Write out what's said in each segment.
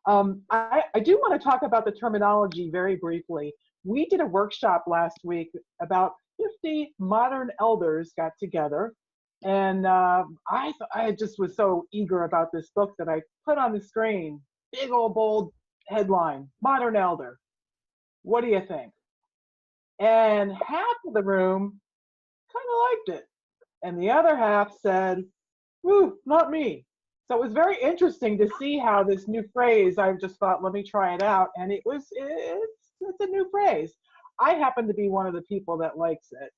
I do want to talk about the terminology very briefly. We did a workshop last week. About 50 modern elders got together, and I just was so eager about this book that I put on the screen, big old bold headline, Modern Elder. What do you think? And half of the room kind of liked it, and the other half said, "Woo, not me." So it was very interesting to see how this new phrase, I just thought, let me try it out. And it's a new phrase. I happen to be one of the people that likes it.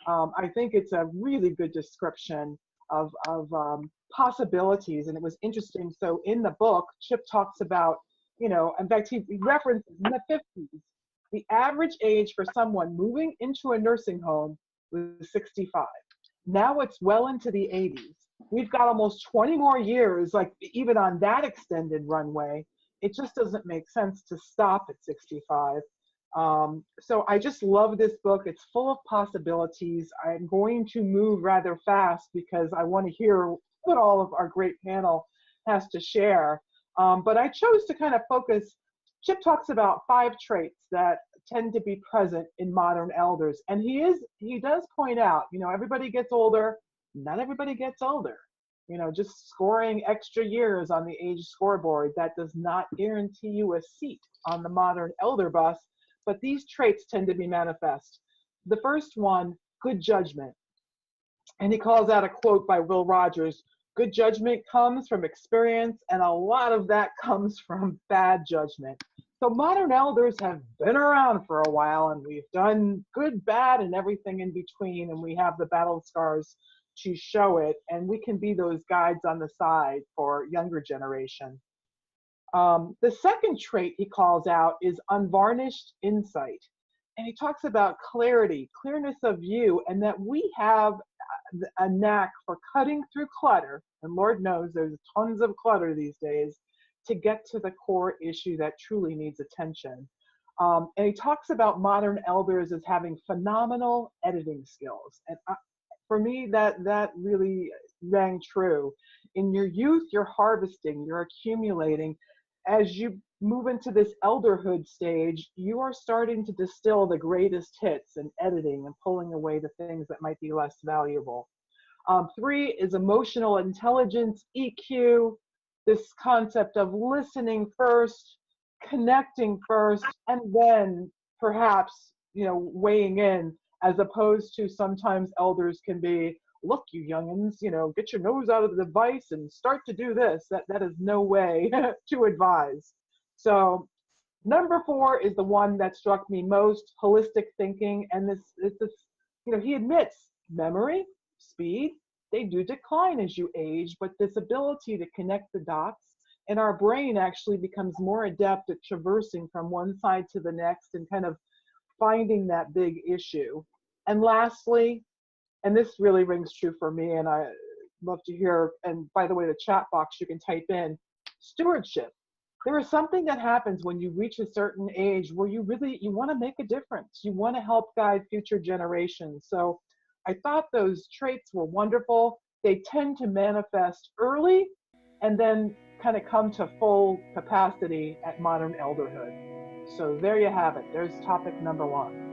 I think it's a really good description of possibilities. And it was interesting. So in the book, Chip talks about, in fact, he references in the 50s, the average age for someone moving into a nursing home was 65. Now it's well into the 80s. We've got almost 20 more years, like even on that extended runway. It just doesn't make sense to stop at 65. So I just love this book. It's full of possibilities. I'm going to move rather fast because I want to hear what all of our great panel has to share. But I chose to kind of focus. Chip talks about 5 traits that tend to be present in modern elders. And he does point out, everybody gets older. Not everybody gets older. Just scoring extra years on the age scoreboard, that does not guarantee you a seat on the modern elder bus, but these traits tend to be manifest. The first one, good judgment. And he calls out a quote by Will Rogers: good judgment comes from experience, and a lot of that comes from bad judgment. So modern elders have been around for a while, and we've done good, bad, and everything in between, and we have the battle scars to show it, and we can be those guides on the side for younger generation. The second trait he calls out is unvarnished insight. And he talks about clarity, clearness of view, and that we have a knack for cutting through clutter, and Lord knows there's tons of clutter these days, to get to the core issue that truly needs attention. And he talks about modern elders as having phenomenal editing skills. And for me, that really rang true. In your youth, you're harvesting, you're accumulating. As you move into this elderhood stage, you are starting to distill the greatest hits and editing and pulling away the things that might be less valuable. 3 is emotional intelligence, EQ, this concept of listening first, connecting first, and then perhaps, weighing in, as opposed to sometimes elders can be, look, you youngins, get your nose out of the device and start to do this. That is no way to advise. So number 4 is the one that struck me most, holistic thinking. And this, he admits memory, speed, they do decline as you age, but this ability to connect the dots, and our brain actually becomes more adept at traversing from one side to the next and kind of finding that big issue. And lastly, and this really rings true for me, and I love to hear, and by the way, the chat box you can type in, stewardship. There is something that happens when you reach a certain age where you want to make a difference. You want to help guide future generations. So I thought those traits were wonderful. They tend to manifest early and then kind of come to full capacity at modern elderhood. So there you have it. There's topic number 1.